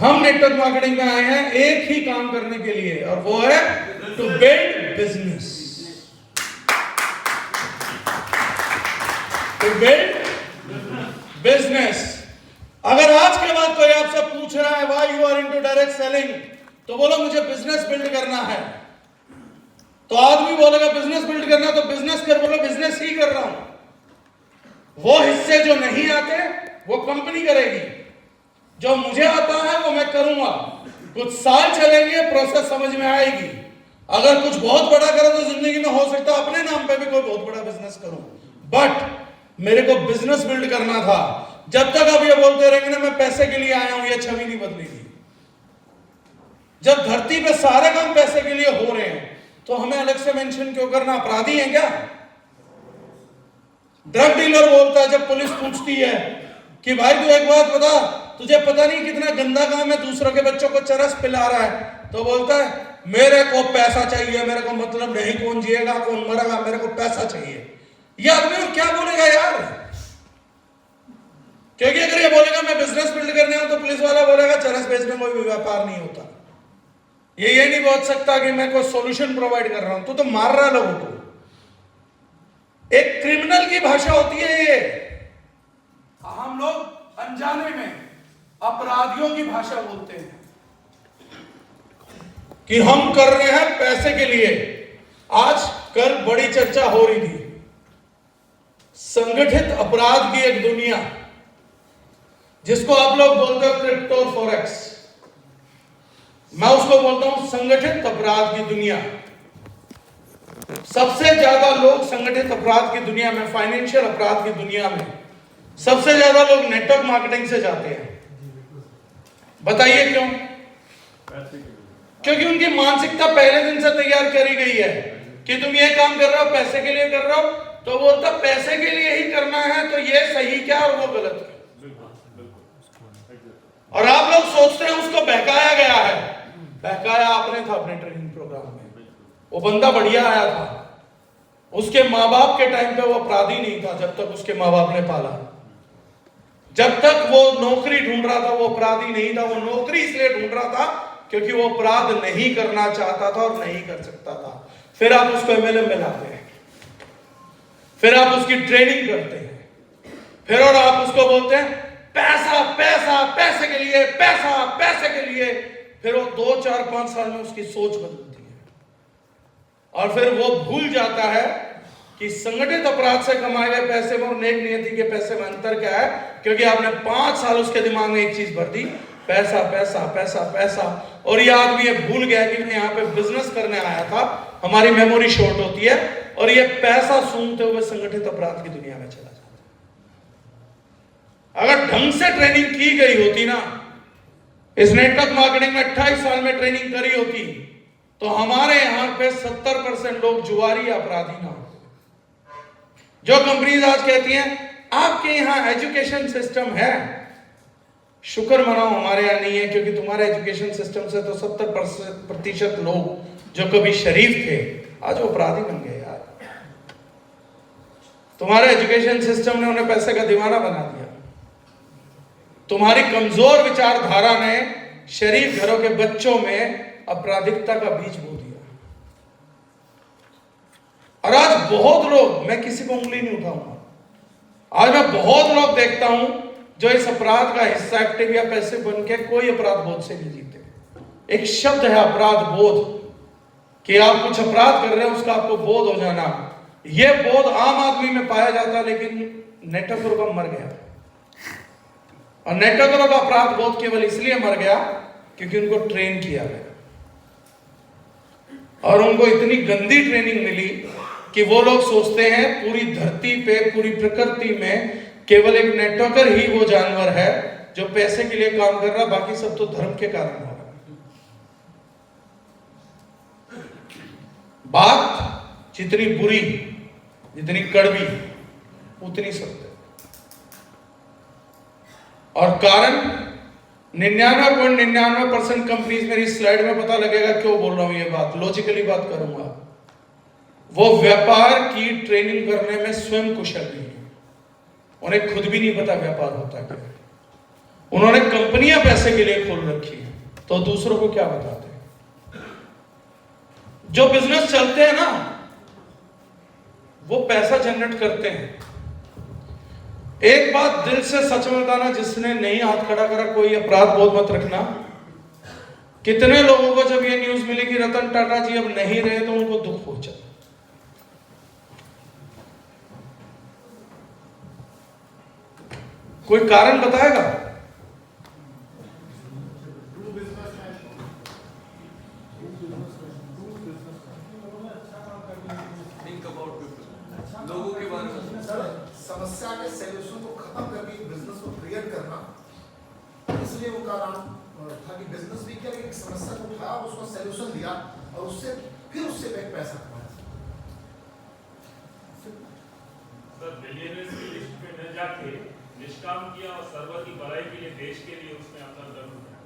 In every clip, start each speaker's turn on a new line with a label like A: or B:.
A: हम network marketing में आए हैं एक ही काम करने के लिए, और वो है to build business. To build business. अगर आज के बाद कोई आपसे पूछ रहा है why you are into direct selling, तो बोलो मुझे बिजनेस बिल्ड करना है। तो आदमी बोलेगा बिजनेस बिल्ड करना, तो बिजनेस कर, बोलो बिजनेस ही कर रहा हूं। वो हिस्से जो नहीं आते वो कंपनी करेगी, जो मुझे आता है वो मैं करूंगा। कुछ साल चलेंगे, प्रोसेस समझ में आएगी। अगर कुछ बहुत बड़ा करो तो जिंदगी में हो सकता है अपने नाम पे भी कोई बहुत बड़ा बिजनेस करूं, बट मेरे को बिजनेस बिल्ड करना था। जब तक आप ये बोलते रहेंगे ना मैं पैसे के लिए आया हूं, ये छवि नहीं बदलेगी। जब धरती पे सारे काम पैसे के लिए हो रहे हैं तो हमें अलग से मेंशन क्यों करना? अपराधी है क्या? ड्रग डीलर बोलता है जब पुलिस पूछती है कि भाई तू एक बात बता, तुझे पता नहीं कितना गंदा काम है, दूसरों के बच्चों को चरस पिला रहा है, तो बोलता है मेरे को पैसा चाहिए, मेरे को मतलब नहीं कौन जिएगा कौन मरेगा, मेरे को पैसा चाहिए। ये आदमी क्या बोलेगा यार? क्योंकि अगर ये बोलेगा मैं बिजनेस बिल्ड करने हूं, तो पुलिस वाला बोलेगा चरस बेचने में कोई व्यापार नहीं होता। ये नहीं बोल सकता कि मैं कोई सॉल्यूशन प्रोवाइड कर रहा हूं, तो मार रहा है लोगों को। एक क्रिमिनल की भाषा होती है ये। हम लोग अनजाने में अपराधियों की भाषा बोलते हैं कि हम कर रहे हैं पैसे के लिए। आज कल बड़ी चर्चा हो रही थी संगठित अपराध की एक दुनिया, जिसको आप लोग बोलते हो क्रिप्टो फॉरेक्स, मैं उसको बोलता हूं संगठित अपराध की दुनिया। सबसे ज्यादा लोग संगठित अपराध की दुनिया में, फाइनेंशियल अपराध की दुनिया में सबसे ज्यादा लोग नेटवर्क मार्केटिंग से जाते हैं। बताइए क्यों? क्योंकि उनकी मानसिकता पहले दिन से तैयार करी गई है कि तुम ये काम कर रहे हो पैसे के लिए कर रहे हो, तो बोलता पैसे के लिए ही करना है, तो ये सही क्या और वो गलत क्या। और आप लोग सोचते हैं उसको बहकाया गया है। बहकाया आपने था अपने ट्रेनिंग प्रोग्राम में। वो बंदा बढ़िया आया था, उसके माँ बाप के टाइम पे वो अपराधी नहीं था जब तक उसके माँ बाप ने पाला। जब तक वो नौकरी ढूंढ रहा था वो अपराधी नहीं था। वो नौकरी इसलिए ढूंढ रहा था क्योंकि वो अपराध नहीं करना चाहता था और नहीं कर सकता था। फिर आप उसको एमएलएम में लाते हैं, फिर आप उसकी ट्रेनिंग करते हैं, फिर और आप उसको बोलते हैं पैसा पैसा पैसे के लिए, पैसा पैसे के लिए। फिर वो 2 4 5 साल में उसकी सोच बदलती है और फिर वो भूल जाता है कि संगठित अपराध से कमाए गए पैसे में और नेक नियति के पैसे में अंतर क्या है। क्योंकि आपने 5 साल उसके दिमाग में एक चीज भर दी, पैसा पैसा पैसा पैसा, और ये आदमी ये भूल गया कि मैं यहाँ पे बिजनेस करने आया था। हमारी मेमोरी शॉर्ट होती है और ये पैसा सूंघते हुए संगठित अपराध की दुनिया में चला जाता है। अगर ढंग से ट्रेनिंग की गई होती ना, इस नेटवर्क मार्केटिंग में 28 साल में ट्रेनिंग करी होती, तो हमारे यहां पे 70% लोग जुआरी या अपराधी ना होते। जो कंपनीज आज कहती हैं आपके यहां एजुकेशन सिस्टम है, शुक्र मनाओ हमारे यहां नहीं है, क्योंकि तुम्हारे एजुकेशन सिस्टम से तो 70% लोग जो कभी शरीफ थे आज वो अपराधी बन गए यार। तुम्हारे एजुकेशन सिस्टम ने उन्हें पैसे का दीवाना बना दिया। तुम्हारी कमजोर विचारधारा ने शरीफ घरों के बच्चों में अपराधिकता का बीज बो दिया। और आज बहुत लोग, मैं किसी को उंगली नहीं उठाऊंगा, आज मैं बहुत लोग देखता हूं जो इस अपराध का हिस्सा एक्टिव या पैसे बन के कोई अपराध बोध से नहीं जीते। एक शब्द है अपराध बोध, कि आप कुछ अपराध कर रहे हैं उसका आपको बोध हो जाना। यह बोध आम आदमी में पाया जाता है, लेकिन नेटवर्कर का मर गया। और नेटवर्करों का अपराध बोध केवल इसलिए मर गया क्योंकि उनको ट्रेन किया गया और उनको इतनी गंदी ट्रेनिंग मिली कि वो लोग सोचते हैं पूरी धरती पे, पूरी प्रकृति में केवल एक नेटवर्कर ही वो जानवर है जो पैसे के लिए काम कर रहा, बाकी सब तो धर्म के कारण हो रहा। बात जितनी बुरी, जितनी कड़वी, उतनी सत्य। और कारण 99.99% कंपनीज, मेरी स्लाइड में पता लगेगा क्यों बोल रहा हूं ये बात, लॉजिकली बात करूंगा, वो व्यापार की ट्रेनिंग करने में स्वयं कुशल नहीं है। उन्हें खुद भी नहीं पता व्यापार होता क्या। उन्होंने कंपनियां पैसे के लिए खोल रखी है, तो दूसरों को क्या बताते हैं? जो बिजनेस चलते हैं ना, वो पैसा जनरेट करते हैं। एक बात दिल से सच में बताना, जिसने नहीं हाथ खड़ा करा कोई अपराध बोध मत रखना। कितने लोगों को जब ये न्यूज मिली कि रतन टाटा जी अब नहीं रहे तो उनको दुख पहुंचा। कोई कारण बताएगा?
B: लोगों के बारे में
C: सर, समस्या के सॉल्यूशन को खत्म करके बिजनेस को क्रिएट करना, इसलिए उनका नाम था कि बिजनेस भी क्या, एक समस्या को उठाया, उसको सॉल्यूशन दिया और उससे फिर पैसा कमाया।
D: सर, बिलियनर्स की लिस्ट में न जाके निष्काम किया और सर्वर की भलाई के लिए, देश के लिए उसने अपना दम उठाया।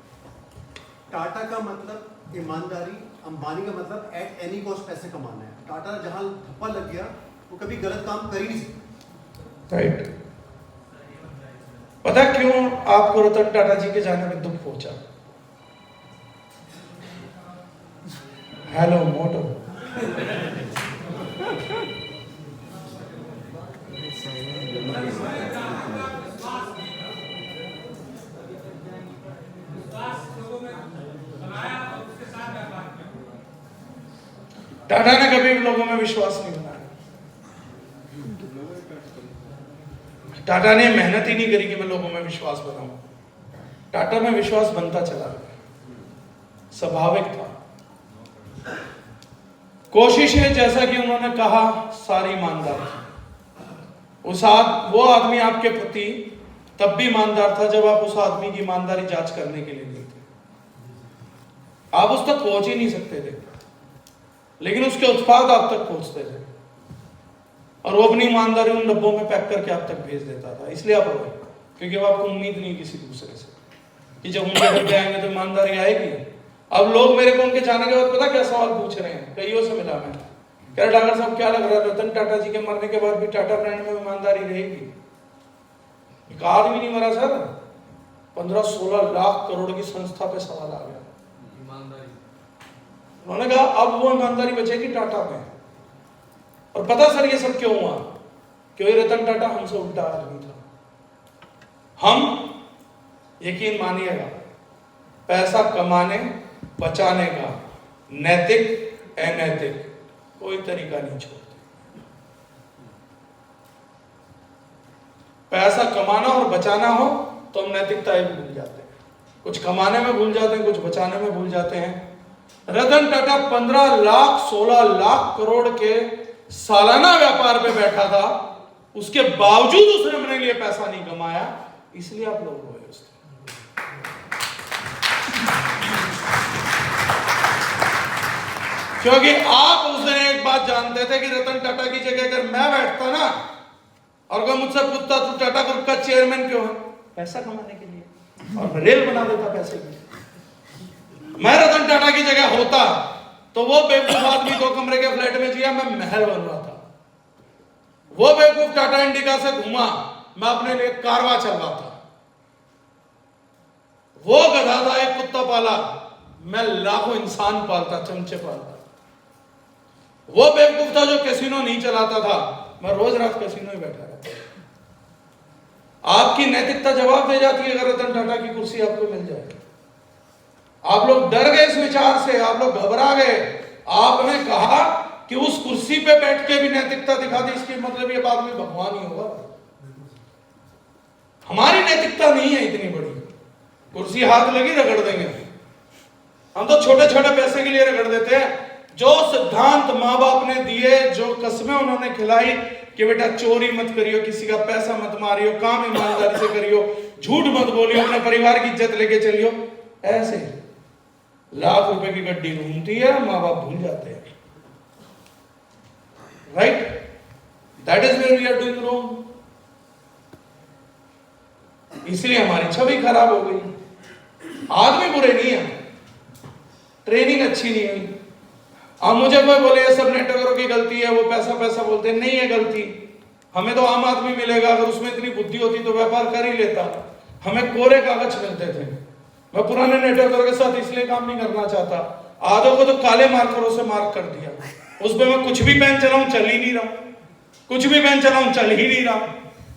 B: टाटा का मतलब ईमानदारी, अंबानी का मतलब एट एनी कॉस्ट पैसे कमाना है। टाटा जहां धप्पा लग गया वो कभी गलत काम कर ही नहीं सकता।
A: राइट। पता क्यों आपको रतन टाटा जी के जाने में दुख पहुंचा? हेलो मोटो, टाटा ने कभी भी लोगों में विश्वास नहीं बनाया। टाटा ने मेहनत ही नहीं करी कि मैं लोगों में विश्वास बनाऊं। टाटा में विश्वास बनता चला गया, स्वाभाविक था। कोशिशें, जैसा कि उन्होंने कहा, सारी ईमानदार थी। वो आदमी आपके प्रति तब भी ईमानदार था जब आप उस आदमी की ईमानदारी जांच करने के लिए नहीं थे। आप उस तक पहुंच ही नहीं सकते थे, लेकिन उसके उत्पाद आप तक पहुंचते थे और वो अपनी ईमानदारी उन डब्बों में पैक करके आप तक भेज देता था। इसलिए आप रोए, क्योंकि अब आपको उम्मीद नहीं किसी दूसरे से कि जब उनके डब्बे आएंगे तो ईमानदारी आएगी। अब लोग मेरे को उनके जाने के बाद पता क्या सवाल पूछ रहे हैं, कईयों से मिला मैं, कह रहे डॉक्टर साहब क्या लग रहा है रतन टाटा जी के मरने के बाद भी टाटा ब्रांड में ईमानदारी रहेगी? एक आदमी नहीं मरा सर, 15-16 लाख करोड़ की संस्था पे सवाल आ गया। उन्होंने कहा अब वो ईमानदारी बचेगी टाटा में। और पता सर ये सब क्यों हुआ? क्योंकि रतन टाटा हमसे उल्टा आदमी था। हम, यकीन मानिएगा, पैसा कमाने बचाने का नैतिक अनैतिक कोई तरीका नहीं छोड़ते। पैसा कमाना और बचाना हो तो हम नैतिकता ही भूल जाते हैं। कुछ कमाने में भूल जाते हैं, कुछ बचाने में भूल जाते हैं। रतन टाटा 15 लाख 16 लाख करोड़ के सालाना व्यापार पे बैठा था, उसके बावजूद उसने अपने लिए पैसा नहीं कमाया, इसलिए आप लोग रोए उसके। क्योंकि आप उस दिन एक बात जानते थे कि रतन टाटा की जगह अगर मैं बैठता ना और कोई मुझसे पूछता तू टाटा ग्रुप का चेयरमैन क्यों है? पैसा कमाने के लिए, और रेल बना देता पैसे की। मैं रतन टाटा की जगह होता तो वो बेवकूफ आदमी 2 कमरे के फ्लैट में जिया, मैं महल बनवाता। वो बेवकूफ टाटा इंडिका से घूमा, मैं अपने लिए कारवा चलवाता। वो गधा था एक कुत्ता पाला, मैं लाखों इंसान पालता, चमचे पालता। वो बेवकूफ था जो कैसीनो नहीं चलाता था, मैं रोज रात कैसीनो ही बैठा रहता। आपकी नैतिकता जवाब दे जाती है अगर रतन टाटा की कुर्सी आपको मिल जाए। आप लोग डर गए इस विचार से, आप लोग घबरा गए। आपने कहा कि उस कुर्सी पे बैठ के भी नैतिकता दिखा दी, इसके मतलब ये आदमी भगवान ही होगा। हमारी नैतिकता नहीं है इतनी बड़ी, कुर्सी हाथ लगी रगड़ देंगे। हम तो छोटे छोटे पैसे के लिए रगड़ देते हैं। जो सिद्धांत माँ बाप ने दिए, जो कस्में उन्होंने खिलाई कि बेटा चोरी मत करियो, किसी का पैसा मत मारियो, काम ईमानदारी से करियो, झूठ मत बोलियो, अपने परिवार की इज्जत लेके चलियो, ऐसे लाख रुपए की गड्डी घूमती है, माँ बाप भूल जाते हैं। Right? That is where we are doing wrong. इसलिए हमारी छवि खराब हो गई। आदमी बुरे नहीं है, ट्रेनिंग अच्छी नहीं हुई। अब मुझे कोई बोले ये सब नेटवर्करों की गलती है, वो पैसा पैसा बोलते हैं, नहीं है गलती। हमें तो आम आदमी मिलेगा, अगर उसमें इतनी बुद्धि होती तो व्यापार कर ही लेता। हमें कोरे कागज मिलते थे। मैं पुराने नेटवर्कर के साथ इसलिए काम नहीं करना चाहता, आधों को तो काले मार्करों से मार्क कर दिया, उस पर मैं कुछ भी पेन चलाऊं चल ही नहीं रहा, कुछ भी पेन चलाऊं चल ही नहीं रहा।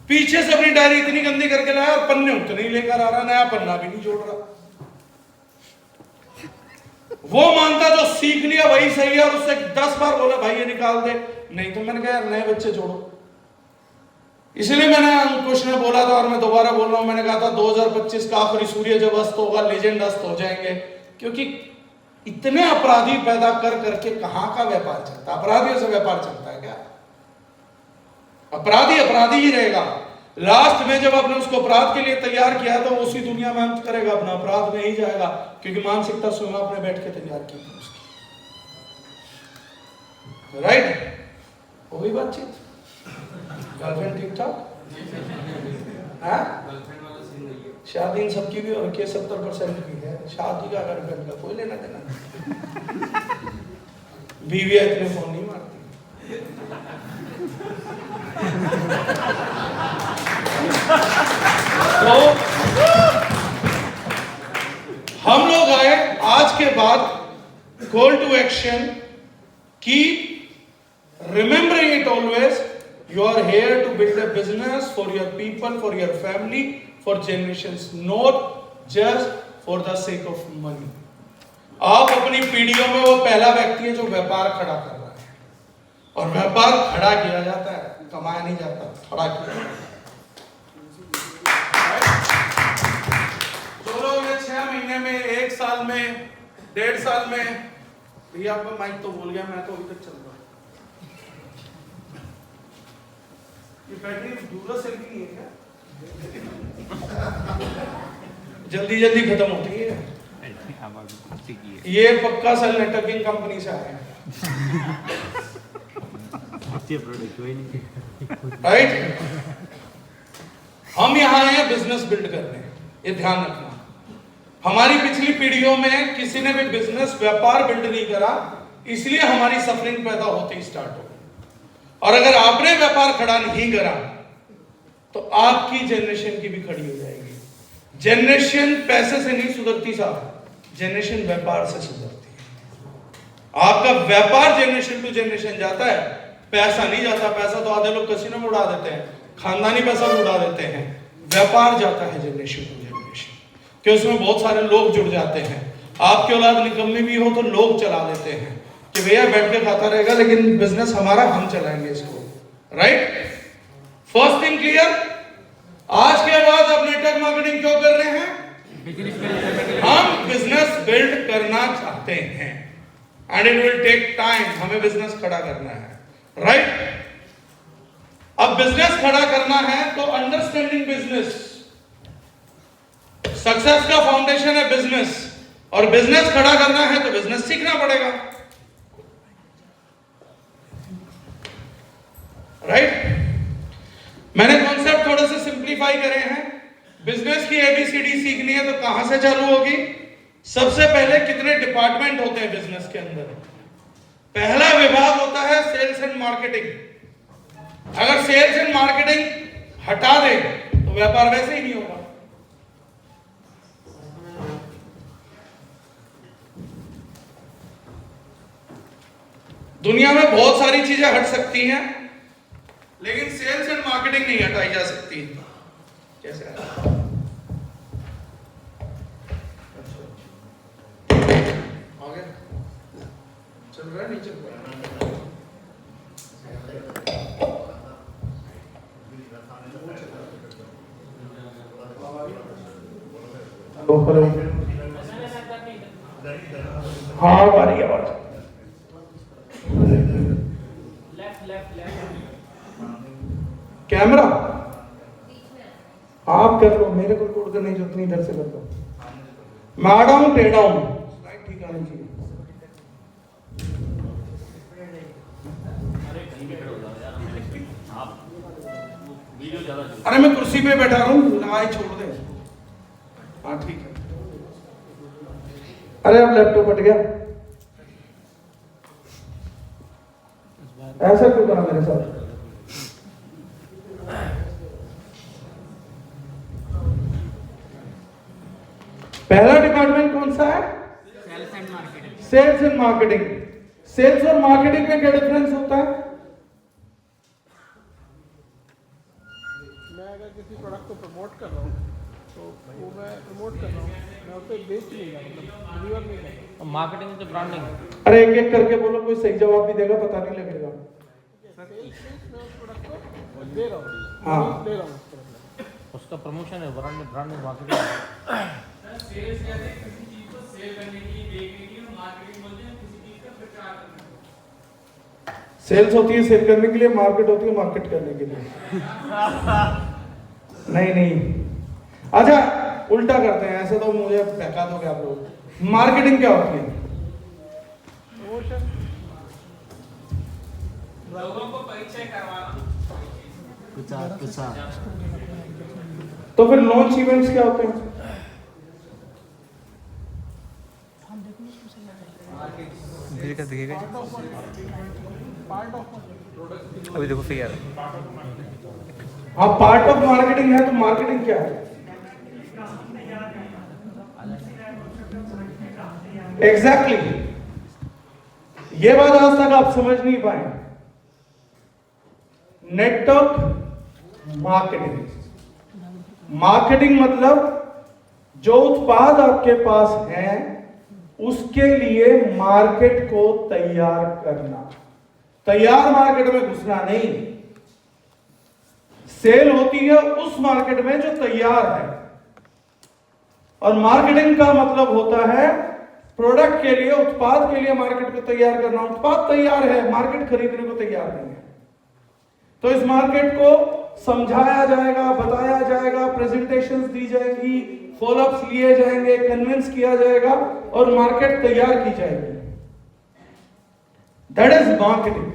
A: पीछे से अपनी डायरी इतनी गंदी करके लाया और पन्ने उतने ही लेकर आ रहा, नया पन्ना भी नहीं जोड़ रहा। वो मानता जो सीख लिया वही सही है, और उससे 10 बार बोला भाई ये निकाल दे, नहीं तो मैंने कहा यार नए बच्चे जोड़ो। इसलिए मैंने अंकुश ने बोला था और मैं दोबारा बोल रहा हूं, मैंने कहा था 2025 का आखिरी सूर्य जब अस्त होगा लेजेंड अस्त हो जाएंगे, क्योंकि इतने अपराधी पैदा कर करके कहां का व्यापार चलता है? अपराधियों से व्यापार चलता है क्या? अपराधी अपराधी ही रहेगा। लास्ट में जब आपने उसको अपराध के लिए तैयार किया तो उसी दुनिया में अंत करेगा, अपना अपराध में ही जाएगा, क्योंकि मानसिकता स्वयं आपने बैठ के तैयार की थी उसकी। राइट? हो गई बातचीत? गर्लफ्रेंड ठीक ठाक? शादी इन सबकी भी और 70% की है, शादी का गर्लफ्रेंड का कोई लेना देना नहीं। बीवियां इतने फोन नहीं मारती। तो हम लोग आए आज के बाद call to action, keep remembering it always, you are here to build a business for your people, for your family, for generations, not just for the sake of money. आप अपनी पीढ़ियों में वो पहला व्यक्ति है जो व्यापार खड़ा कर रहा है, और व्यापार खड़ा किया जाता है, कमाया नहीं जाता, खड़ा किया जाता है। जो लोग 6 महीने में, 1 साल में, 1.5 साल में, भैया आपका माइक तो भूल गया, मैं तो अभी तक चल रहा हूं। ये बैटरी दूसरा सेल की नहीं है क्या? जल्दी जल्दी खत्म होती है। ये पक्का सेल नेटवर्किंग कंपनी से आया है। राइट? हम यहाँ आए हैं बिजनेस बिल्ड करने, ये ध्यान रखना। हमारी पिछली पीढ़ियों में किसी ने भी बिजनेस व्यापार बिल्ड नहीं करा, इसलिए हमारी सफरिंग पैदा होती स्टार्ट हो। और अगर आपने व्यापार खड़ा नहीं करा तो आपकी जनरेशन की भी खड़ी हो जाएगी। जनरेशन पैसे से नहीं सुधरती साहब, जनरेशन व्यापार से सुधरती है। आपका व्यापार जनरेशन टू जनरेशन जाता है, पैसा नहीं जाता। पैसा तो आधे लोग कैसीनो में उड़ा देते हैं, खानदानी पैसा भी उड़ा देते हैं। व्यापार जाता है जनरेशन टू जनरेशन, कि उसमें बहुत सारे लोग जुड़ जाते हैं। आपकी औलाद निकम्मी भी हो तो लोग चला देते हैं कि भैया बैठ के खाता रहेगा, लेकिन बिजनेस हमारा, हम चलाएंगे इसको। राइट? First thing clear? आज के बाद आप नेटवर्क मार्केटिंग क्यों कर रहे हैं? हम बिजनेस बिल्ड करना चाहते हैं, and it will take time. हमें बिजनेस खड़ा करना है। राइट? अब बिजनेस खड़ा करना है तो अंडरस्टैंडिंग बिजनेस, सक्सेस का फाउंडेशन है बिजनेस, और बिजनेस खड़ा करना है तो बिजनेस सीखना पड़ेगा। राइट? मैंने कॉन्सेप्ट थोड़े से सिंप्लीफाई करे हैं। बिजनेस की एबीसीडी सीखनी है तो कहां से चालू होगी? सबसे पहले कितने डिपार्टमेंट होते हैं बिजनेस के अंदर? पहला विभाग होता है सेल्स एंड मार्केटिंग। अगर सेल्स एंड मार्केटिंग हटा दे तो व्यापार वैसे ही नहीं होगा। दुनिया में बहुत सारी चीजें हट सकती हैं, लेकिन सेल्स एंड मार्केटिंग नहीं हटाई जा सकती। कैसे? आगे चल रहा है, नहीं चल रहा है? हाँ आ रही है आवाज। कैमरा आप कर लो, मेरे को रिकॉर्ड करने की जरूरत नहीं, इधर से कर दो। मैं आड़ा हूं, टेढ़ा हूं, राइट? ठीक आनी चाहिए। अरे मैं कुर्सी पे बैठा हूं, लगाई छोड़ दे। हाँ ठीक है। अरे अब लैपटॉप हट गया, ऐसा क्यों करा मेरे साथ? पहला डिपार्टमेंट कौन सा है? Sales and marketing. सेल्स और मार्केटिंग में क्या डिफरेंस होता है?
E: मैं अगर किसी प्रोडक्ट को प्रमोट कर रहा हूँ तो वो मैं प्रमोट कर रहा हूँ, मैं उसे बेच नहीं रहा, मतलब डिलीवर नहीं कर रहा।
F: मार्केटिंग तो ब्रांडिंग।
A: अरे एक एक करके बोलो, कोई सही जवाब भी देगा पता नहीं लगेगा।
E: सेल्स मैं उस प्रोडक्ट को दे रहा हूँ,
A: हाँ।
E: दे रहा हूँ उस प्रोडक्ट में।
F: उसका प्रमोशन है, ब्रांडिंग मार्केटिंग।
G: सेल्स कहते हैं किसी चीज को सेल करने की, बेचने की, और मार्केटिंग बोलते हैं किसी चीज का प्रचार करने की।
A: सेल्स होती है सेल करने के लिए, मार्केट होती है मार्केट करने के लिए। नहीं अच्छा उल्टा करते हैं, ऐसे तो मुझे बहका दोगे आप लोग। मार्केटिंग क्या होती है?
E: प्रमोशन,
G: लोगों को परिचय करवाना।
A: तो फिर लॉन्च इवेंट्स क्या होते हैं?
E: पार्ट ऑफ
F: अभी देखो फिगर।
A: हाँ, पार्ट ऑफ मार्केटिंग है, तो मार्केटिंग क्या है? एग्जैक्टली ये बात आज तक आप समझ नहीं पाए। नेटवर्क मार्केटिंग, मार्केटिंग मतलब जो उत्पाद आपके पास है उसके लिए मार्केट को तैयार करना। तैयार मार्केट में घुसना नहीं। सेल होती है उस मार्केट में जो तैयार है, और मार्केटिंग का मतलब होता है प्रोडक्ट के लिए, उत्पाद के लिए मार्केट को तैयार करना। उत्पाद तैयार है, मार्केट खरीदने को तैयार नहीं है। तो इस मार्केट को समझाया जाएगा, बताया जाएगा, प्रेजेंटेशंस दी जाएंगी, फॉलोअप्स लिए जाएंगे, कन्विंस किया जाएगा और मार्केट तैयार की जाएगी। That is marketing.